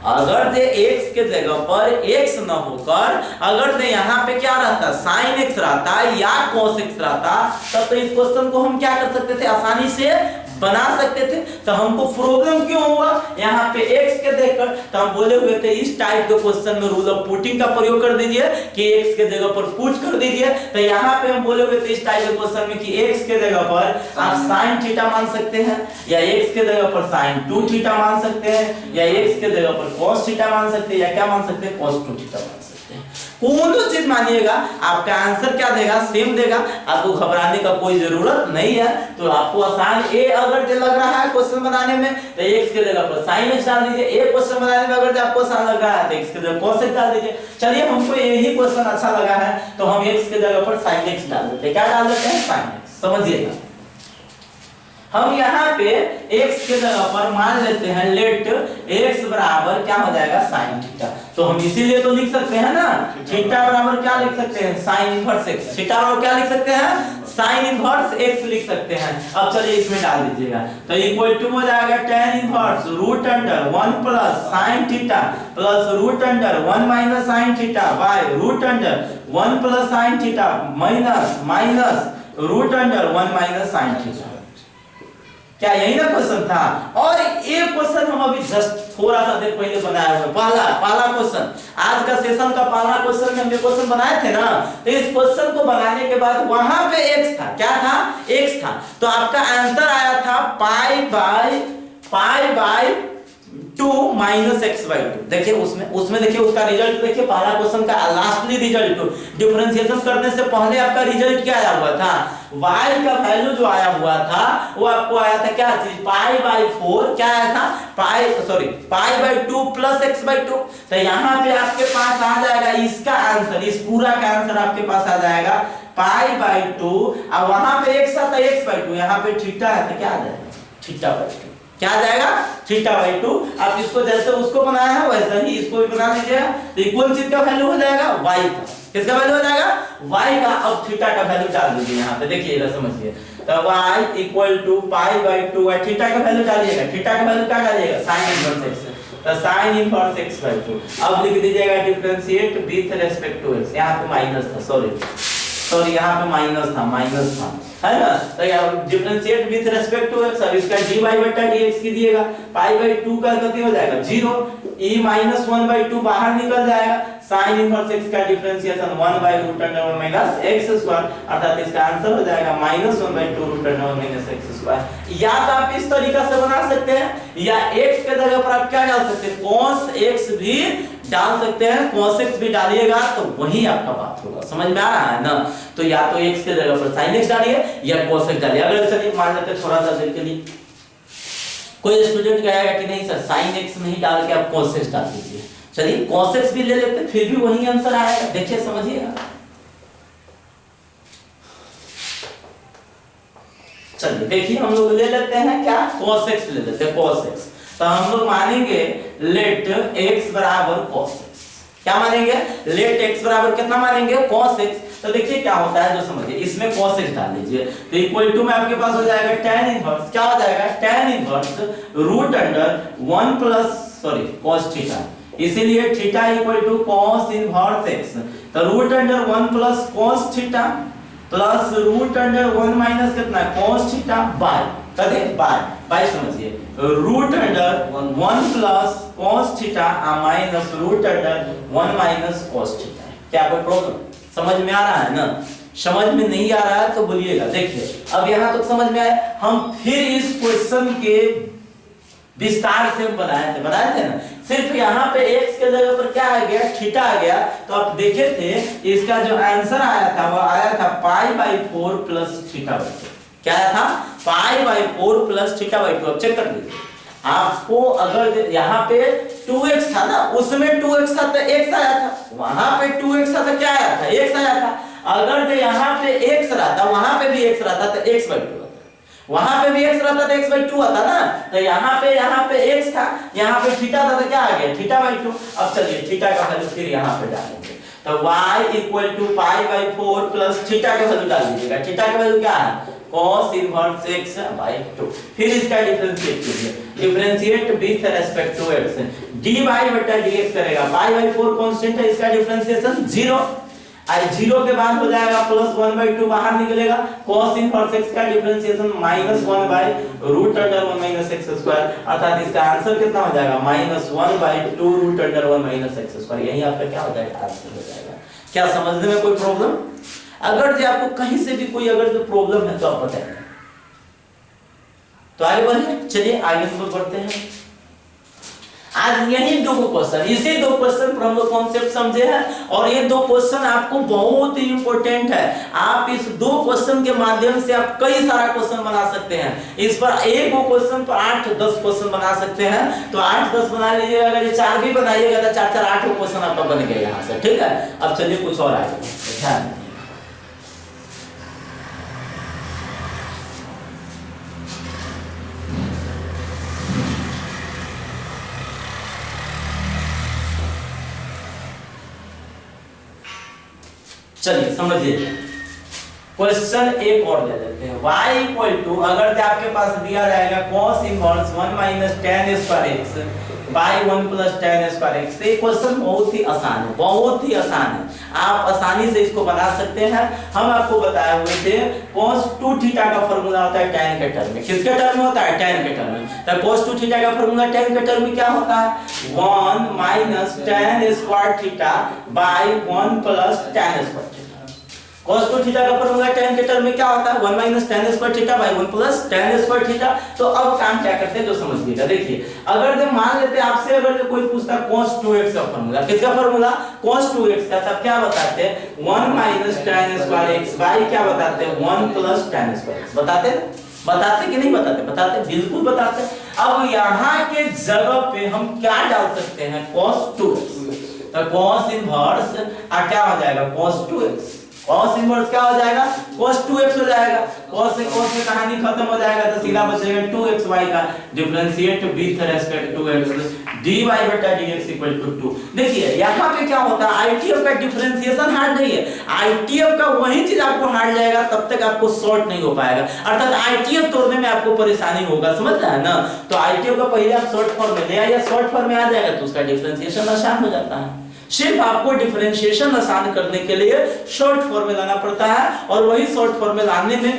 अगर जे x के जगह पर x न होकर अगर जे यहाँ पे क्या रहता sin x रहता या cos x रहता तब तो इस क्वेश्चन को हम क्या कर सकते थे आसानी से बना सकते थे। तो हमको प्रॉब्लम क्यों हुआ, यहाँ पे x के देखकर, तो हम बोले हुए थे इस टाइप के क्वेश्चन में रूल ऑफ पुटिंग का प्रयोग कर दीजिए कि x के जगह पर पुट कर दीजिए। तो यहाँ पे हम बोले हुए थे इस टाइप के क्वेश्चन में कि x के जगह पर आप sin थीटा मान सकते हैं, या x के जगह पर sin 2 थीटा मान सकते हैं, या x के जगह पर cos थीटा मान सकते हैं, या क्या मान सकते हैं cos 2 थीटा मान सकते हैं। कोनो चीज मानिएगा आपका आंसर क्या देगा, सेम देगा, आपको घबराने का कोई जरूरत नहीं है। तो आपको आसान ए अगर जो लग रहा है क्वेश्चन बनाने में तो x के जगह पर sin x डाल दीजिए, ए क्वेश्चन बनाने में अगर आपको आसान लग रहा है तो x के जगह cos x डाल दीजिए। चलिए हमको यही क्वेश्चन अच्छा लगा है तो हम x के जगह पर sin x डाल देते हैं। क्या डाल देते हैं, sin x। समझिएगा हम यहाँ पे x के जगह पर मान लेते हैं लेट x बराबर क्या हो जाएगा, sin थीटा। तो हम इसीलिए तो लिख सकते हैं ना, थीटा बराबर क्या लिख सकते हैं, sin इनवर्स x। थीटा बराबर क्या लिख सकते हैं, sin इनवर्स x लिख सकते हैं। अब चलिए इसमें डाल दीजिएगा तो इक्वल टू हो जाएगा tan inverse root under 1 plus sin theta plus root under 1 minus sin theta by root under 1 plus sin theta minus minus root under 1 minus sin theta. क्या यही ना क्वेश्चन था? और एक क्वेश्चन हम अभी जस्ट थोड़ा सा देर पहले बनाए हुए, पहला क्वेश्चन, आज का सेशन का पहला क्वेश्चन में हमने क्वेश्चन बनाए थे ना, तो इस क्वेश्चन को बनाने के बाद वहां पे x था, क्या था, x था। तो आपका आंसर आया था pi by 2 minus x by 2। देखिए उसमें देखिए उसका रिजल्ट देखिए, पहला क्वेश्चन का लास्टली रिजल्ट डिफरेंशिएशन करने से पहले आपका रिजल्ट क्या आया हुआ था, y का वैल्यू जो आया हुआ था वो आपको आया था क्या चीज, पाई बाय 4, क्या आया था, pi by 2 plus x by 2। तो यहाँ पे आपके पास आ जाएगा इसका आंसर, इस पूरा का आंसर आपके पास आ जाएगा पाई बाय 2, और वहां पे x आता x बाय 2, यहाँ पे थीटा है तो क्या आ जाएगा, थीटा बाय 2। क्या आ जाएगा, थीटा बाय 2। आप इसको जैसे उसको बनाया है वैसे ही इसको भी बना लीजिएगा, तो इक्वल चीज का वैल्यू हो जाएगा y का, किसका वैल्यू हो जाएगा, y का। अब थीटा का वैल्यू डाल दीजिए यहाँ पे, देखिए इधर समझिए, तो y equal to pi by 2, और थीटा का वैल्यू डालिएगा, थीटा का वैल्यू क्या डालिएगा, sin इनवर्स x, तो sin इनवर्स x बाय 2। अब लिख दीजिएगा differentiate with respect to x, यहाँ पे माइनस था, सॉरी यहाँ पे माइनस था, है ना। तो यहाँ differentiate with respect to x, अब इसका dy बटा dx की दिएगा, पाई बाय 2 का गति हो जाएगा 0, e माइनस 1 बाय 2 बाहर निकल जाएगा, sin इनवर्स x का differentiation 1 by root under 1 minus x square, अर्थात इसका आंसर हो जाएगा minus 1 by 2 root under 1 minus x square. या तो आप इस तरीका से बना सकते हैं, या x के जगह पर आप क्या डाल सकते हैं, cos x भी डाल सकते हैं, cos x भी डालिएगा तो वही आपका बात होगा। समझ में आ रहा है ना? तो या तो x के जगह पर sin x डालिए या cos x डालिए। अगर चलिए मान लेते हैं थोड़ा सा देर के लिए कोई स्टूडेंट कहेगा कि नहीं सर sin x नहीं डाल के आप cos x डाल दीजिए, चलिए cos x भी ले लेते हैं, फिर भी वही आंसर आएगा। देखिए समझिएगा, चलिए देखिए हम लोग ले लेते हैं क्या, cos x ले लेते हैं, cos x। तो हम लोग मानेंगे लेट x बराबर cos x, क्या मानेंगे, लेट x बराबर कितना मानेंगे, cos x। तो देखिए क्या होता है जो समझिए, इसमें cos x डाल लीजिए, तो इक्वल टू में आपके पास हो जाएगा tan इनवर्स, क्या हो जाएगा, tan inverse root under 1 plus cos theta, इसीलिए theta equal to cos inverse x, तो root under 1 plus cos theta plus root under 1 minus कितना cos थीटा बाय, कदे बाय समझिए, root under 1 plus cos theta minus root under 1 minus cos theta. क्या कोई प्रॉब्लम, समझ में आ रहा है ना? समझ में नहीं आ रहा है तो बोलिएगा। देखिए अब यहाँ तक समझ में आया, हम फिर इस क्वेश्चन के विस्तार से बनाए थे ना, सिर्फ यहाँ पे x के जगह पर क्या आ गया, थीटा आ गया। तो आप देखे थे इसका जो आंसर आया था वो आया था pi by 4 plus theta by 2। क्या आया था, pi by 4 plus theta by 2। अब चेक कर लीजिए, आपको अगर यहाँ पे 2x था ना, उसमें 2x था तो x आया था, वहां पे 2x था तो क्या आया था, x आया था। अगर जो यहाँ पे x रहता, वहां पे भी x रहता तो x बाय 2 आता, वहां पे भी x रहता तो x बाय 2 आता ना। तो यहाँ पे x था, यहाँ पे थीटा था तो क्या आ गया, थीटा बाय 2। अब चलिए थीटा का वैल्यू फिर यहाँ पे डालेंगे, तो y equal to pi by 4 plus theta का वैल्यू डाल दीजिएगा। थीटा का वैल्यू क्या है, cos इनवर्स x बाय 2। फिर इसका डिफरेंशिएट कीजिए, differentiate with respect to x, dy बटा dx करेगा, पाई बाय 4 कांस्टेंट है, इसका डिफरेंशिएशन 0, आई 0 के बाद हो जाएगा प्लस 1/2 बाहर निकलेगा, cos इनवर्स x का डिफरेंशिएशन -1/√1 - x², अर्थात इसका आंसर कितना हो जाएगा -1/2√1 - x²। यही आपका क्या हो जाएगा आंसर हो जाएगा। क्या समझने में कोई प्रॉब्लम? अगर जो आपको कहीं से भी कोई अगर जो प्रॉब्लम है तो आप बताइए। तो आगे बढ़े, चलिए आगे बढ़ते हैं। आज यही दो क्वेश्चन, इसी दो क्वेश्चन पर हम लोग कॉन्सेप्ट समझे हैं और ये दो क्वेश्चन आपको बहुत ही इंपॉर्टेंट है। आप इस दो क्वेश्चन के माध्यम से आप कई सारा क्वेश्चन बना सकते हैं। इस पर एक वो क्वेश्चन पर 8-10 क्वेश्चन बना सकते हैं। तो 8-10 बना लीजिएगा, अगर ये 4 भी बनाइएगा तो 4-4 8 क्वेश्चन आपका बन गया यहाँ से, ठीक है। अब चलिए कुछ और आगे ध्यान। चलिए समझिए, क्वेश्चन एक और ले लेते हैं। y इक्वल टू, अगर आपके पास दिया रहेगा cos inverse 1 - tan square x बाय 1 + tan स्क्वायर x, ये क्वेश्चन बहुत ही आसान है, बहुत ही आसान है। आप आसानी से इसको बना सकते हैं। हम आपको बताए हुए थे cos 2 थीटा का फार्मूला होता है tan के टर्म में। किसके टर्म में होता है? tan के टर्म में। तो cos 2 थीटा का फार्मूला tan के टर्म में क्या होता है? 1 - tan square theta by 1 + tan square. cos 2 theta का फार्मूला tan के टर्म में क्या होता है? 1 - tan square theta by 1 + tan square theta. तो अब काम क्या करते हैं जो समझिएगा। देखिए, अगर जो मान लेते हैं आपसे, अगर जो कोई पूछता है cos 2x का फार्मूला, किसका फार्मूला? cos 2x का, तब क्या बताते हैं? 1 - tan स्क्वायर x बाय क्या बताते हैं? 1 + tan स्क्वायर x। बताते हैं? बताते कि नहीं बताते? बताते, बिल्कुल बताते। अब यहाँ के जगह पे हम क्या डाल सकते हैं? cos 2x। तो cos इनवर्स क्या हो जाएगा? cos 2x। cos इनवर्स क्या हो जाएगा? cos 2x हो जाएगा। cos से cos में कहानी खत्म हो जाएगा, तो सीधा बचेगा 2xy का differentiate with respect to x dy/dx = 2। देखिए यहाँ पे क्या होता है, ITF का डिफरेंशिएशन हार्ड नहीं है। ITF का वही चीज आपको हार्ड जाएगा तब तक आपको सॉर्ट नहीं हो पाएगा, अर्थात ITF तोड़ने में आपको परेशानी होगा, समझ रहे हैं ना। तो ITF का पहले आप शॉर्ट फॉर्म में ले आइए, शॉर्ट फॉर्म में आ जाएगा तो उसका डिफरेंशिएशन आसान हो जाता है। सिर्फ आपको डिफरेंशिएशन आसान करने के लिए शॉर्ट फॉर्म में लाना पड़ता है, और वही शॉर्ट फॉर्म में लाने में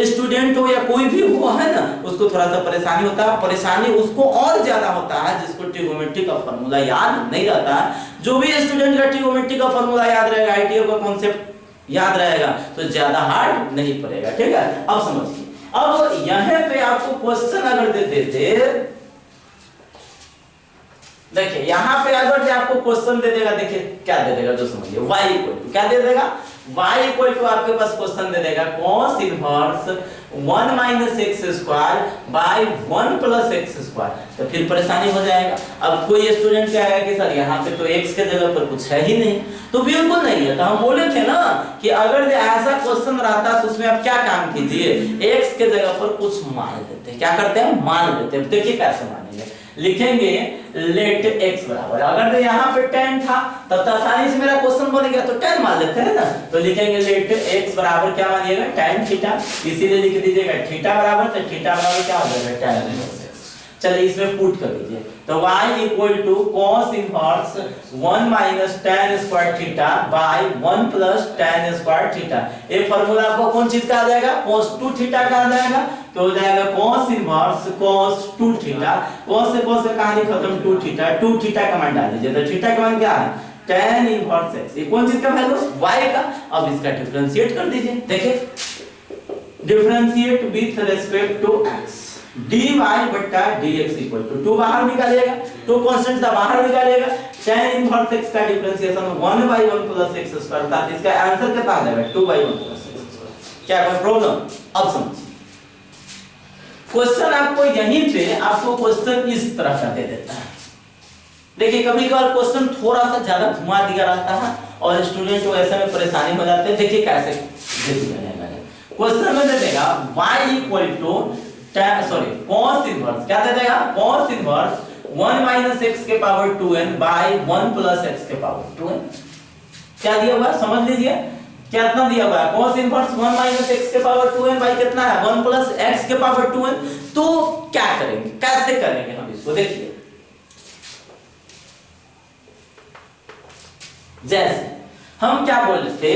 स्टूडेंट हो या कोई भी हो, है ना, उसको थोड़ा सा परेशानी होता है। परेशानी उसको और ज्यादा होता है जिसको ट्रिगोनोमेट्री का फार्मूला याद नहीं रहता है। जो भी स्टूडेंट का ट्रिगोनोमेट्री का फार्मूला याद रहेगा, ITF का कॉन्सेप्ट याद रहेगा, तो ज्यादा हार्ड नहीं पड़ेगा, ठीक है। अब समझिए, अब यहाँ पे आपको क्वेश्चन अगर दे देते, देखिए यहाँ पे अगर आपको क्वेश्चन दे देगा, देखिए क्या दे देगा जो समझिए, y इक्वल टू क्या दे देगा? y इक्वल टू आपके पास क्वेश्चन दे देगा cos inverse 1 - x² bye 1 + x²। तो फिर परेशानी हो जाएगा। अब कोई स्टूडेंट कहेगा कि सर यहाँ पे तो x के जगह पर कुछ है ही नहीं, तो बिल्कुल नहीं है। तो हम बोले थे ना कि अगर ऐसा क्वेश्चन रहता तो उसमें आप क्या काम कीजिए, x के जगह पर कुछ मान लेते हैं। क्या करते हैं? मान लेते हैं। देखिए कैसे मानेंगे, लिखेंगे लेट x बराबर, अगर तो यहाँ पे tan था तब तो आसानी से मेरा क्वेश्चन बनेगा, तो tan मान लेते हैं ना। तो लिखेंगे लेट x बराबर क्या मानिएगा? tan थीटा, इसीलिए लिख दीजिएगा थीटा बराबर, तो थीटा बराबर क्या हो जाएगा? tan inverse. चलिए इसमें पुट कर दीजिए, तो y equal to cos inverse 1 - tan square theta by 1 + tan square theta. ये फार्मूला आपको कौन चीज का आ जाएगा? cos 2 थीटा का आ जाएगा। तो हो जाएगा cos inverse cos 2 theta, cos से कहानी खत्म, 2 थीटा, 2 थीटा का मान डाल दीजिए। तो थीटा का मान क्या है? tan inverse x। ये कौन चीज का वैल्यू? y का। अब इसका डिफरेंशिएट कर दीजिए। देखिए differentiate with respect to x, dy/dx = 2 बाहर निकालिएगा, 2 कांस्टेंट था बाहर निकालिएगा। tan इनवर्स x का डिफरेंशिएशन 1/1 + x², अर्थात इसका आंसर कितना आ जाएगा? 2/1 + x²। क्या कोई प्रॉब्लम? अब समझिए, क्वेश्चन आपको यहीं पे आपको क्वेश्चन इस तरह का दे देता है। देखिए कभी-कभार क्वेश्चन थोड़ा सा ज्यादा घुमा दिया रहता है और स्टूडेंट को ऐसे में परेशानी हो जाती है। देखिए कैसे क्वेश्चन में दे देगा y equal to cos inverse, क्या दे देगा? cos इनवर्स 1 - x के पावर 2n बाय 1 + x के पावर 2n। क्या दिया हुआ है समझ लीजिए, कितना दिया हुआ है? cos इनवर्स 1 - x के पावर 2n बाय कितना है? 1 + x के पावर 2n। तो क्या करेंगे, कैसे करेंगे हम इसको? देखिए जैसे हम क्या बोलते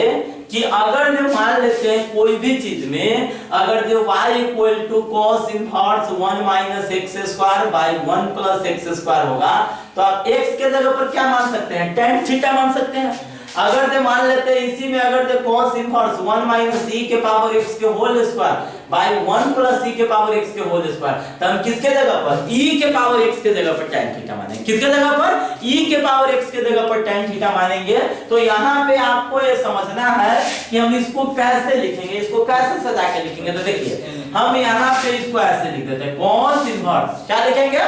कि अगर जो मान लेते हैं कोई भी चीज में अगर जो y equal to cos inverse 1 minus x square by 1 plus x square होगा, तो आप x के जगह पर क्या मान सकते हैं, tan थीटा मान सकते हैं। अगर जो मान लेते हैं इसी में अगर जो cos इनवर्स 1 माइनस e के पावर x के whole square by 1 plus e के पावर x के होल स्क्वायर, तो हम किसके जगह पर e के पावर x के जगह पर tan थीटा मानेंगे। किसके जगह पर, e के पावर x के जगह पर tan थीटा मानेंगे। तो यहाँ पे आपको ये समझना है कि हम इसको कैसे लिखेंगे, इसको कैसे सजा के लिखेंगे। तो देखिए हम यहाँ पे इसको ऐसे लिख देते हैं, cos इनवर्स क्या लिखेंगे,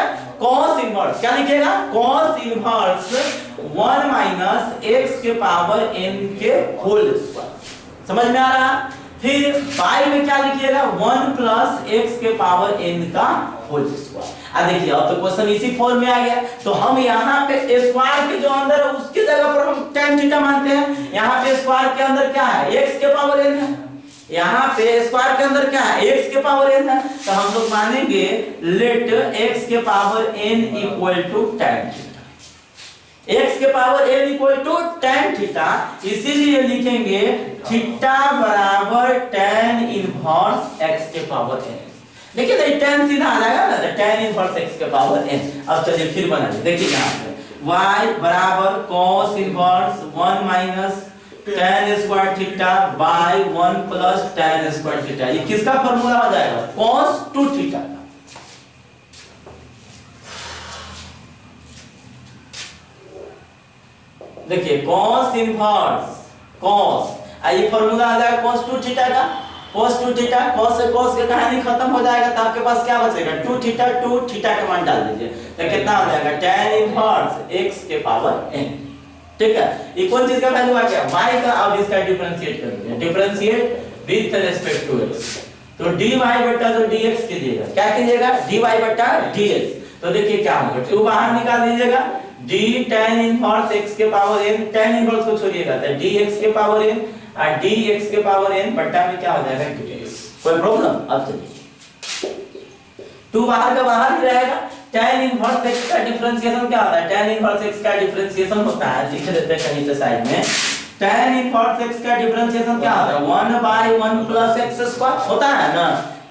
cos इनवर्स क्या लिखेगा, cos इनवर्स 1 माइनस x के पावर n के होल स्क्वायर। समझ में आ रहा। फिर बाई में क्या लिखिएगा, 1 प्लस x के पावर n का होल स्क्वायर। अब देखिए अब तो क्वेश्चन इसी फॉर्म में आ गया, तो हम यहाँ पे स्क्वायर के जो अंदर है उसकी जगह पर हम tan थीटा मानते हैं। यहाँ पे स्क्वायर के अंदर क्या है, x के पावर n है। यहाँ पे स्क्वायर के अंदर क्या है, x के पावर n है। तो हम लोग मानेंगे लेट x के power n equal to tan theta. x के power n equal to tan theta, इसीलिए लिखेंगे थीटा बराबर tan इनवर्स x के पावर n। देखिए तो tan सीधा आ जाएगा ना, tan इनवर्स x के पावर n। अब चलिए फिर बना लीजिए, देखिए यहाँ पे y बराबर cos inverse 1 minus tan square theta by 1 plus tan square theta. ये किसका फार्मूला हो जाएगा, cos 2 थीटा का। देखिए cos इनवर्स cos, ये फार्मूला आ जाएगा cos 2 थीटा का। cos 2 थीटा, cos से cos की कहानी खत्म हो जाएगा, तो आपके पास क्या बचेगा, 2 थीटा का मान डाल दीजिए, तो कितना हो जाएगा tan इनवर्स x के पावर n। ठीक है, ये कौन चीज का वैल्यू आ गया, y का। अब इसका डिफरेंशिएट करेंगे, differentiate with respect to x, तो dy बटा जो dx कीजिएगा, क्या कीजिएगा, dy बटा dx। तो देखिए क्या होगा, 2 बाहर निकाल दीजिएगा, d tan इनवर्स x के पावर n, tan इनवर्स को छोड़िएगा तो dx के पावर n और dx के पावर n बटा में क्या हो जाएगा dx। कोई प्रॉब्लम। अब चलिए 2 बाहर का बाहर ही रहेगा। tan इनवर्स x का डिफरेंशिएशन क्या होता है, tan इनवर्स x का डिफरेंशिएशन होता है, लिख देते हैं कहीं पे साइड में, tan इनवर्स x का डिफरेंशिएशन क्या होता है, 1 बाय 1 प्लस x स्क्वायर होता है ना।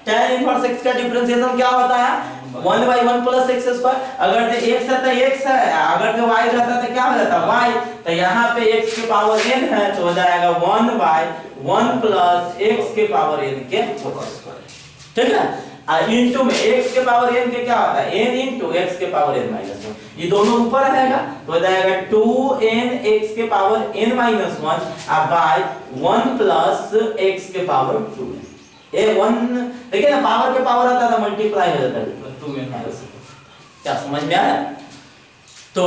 tan इनवर्स x का डिफरेंशिएशन क्या होता है, 1 बाय 1 प्लस x स्क्वायर। अगर जो x है तो x है, अगर जो y रहता तो क्या हो जाता y। तो यहाँ पे x के पावर n है तो हो जाएगा 1 बाय 1 प्लस x के पावर n के होल स्क्वायर। ठीक है, इनटू में x के पावर n के क्या होता है, n इनटू x के पावर n माइनस 1, ये दोनों ऊपर रहेगा तो हो जाएगा 2n x के power n minus 1 by 1 plus x के पावर 2। ये 1 देखिए ना, पावर के पावर आता था मल्टीप्लाई हो जाता है 2n माइनस 1। क्या समझ में आया। तो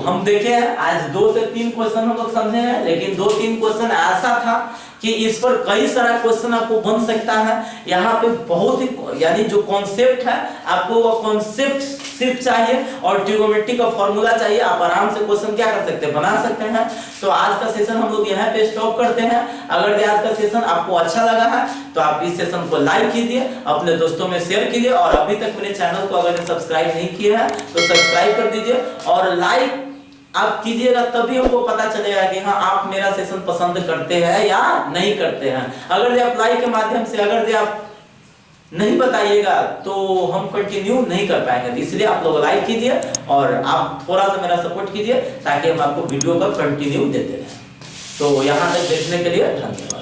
हम देखे आज 2 से 3 क्वेश्चन हम लोग समझे हैं, लेकिन 2-3 क्वेश्चन ऐसा था कि इस पर कई सारा क्वेश्चन आपको बन सकता है। यहाँ पे बहुत ही यानी जो कॉन्सेप्ट है आपको वो कॉन्सेप्ट सिर्फ चाहिए और ट्रिग्नोमेट्री का फॉर्मूला चाहिए, आप आराम से क्वेश्चन क्या कर सकते हैं, बना सकते हैं। तो आज का सेशन हम लोग यहाँ पे स्टॉप करते हैं। अगर आज का सेशन आपको अच्छा लगा है तो आप इस सेशन को लाइक कीजिए, अपने दोस्तों में शेयर कीजिए और अभी तक मेरे चैनल को अगर सब्सक्राइब नहीं किया है तो सब्सक्राइब कर दीजिए और लाइक आप कीजिएगा, तभी हमको पता चलेगा कि हाँ आप मेरा सेशन पसंद करते हैं या नहीं करते हैं। अगर आप लाइक के माध्यम से अगर आप नहीं बताइएगा तो हम कंटिन्यू नहीं कर पाएंगे, तो इसलिए आप लोग लाइक कीजिए और आप थोड़ा सा मेरा सपोर्ट कीजिए ताकि हम आपको वीडियो का कंटिन्यू देते रहें। तो यहाँ तक देखने के लिए धन्यवाद।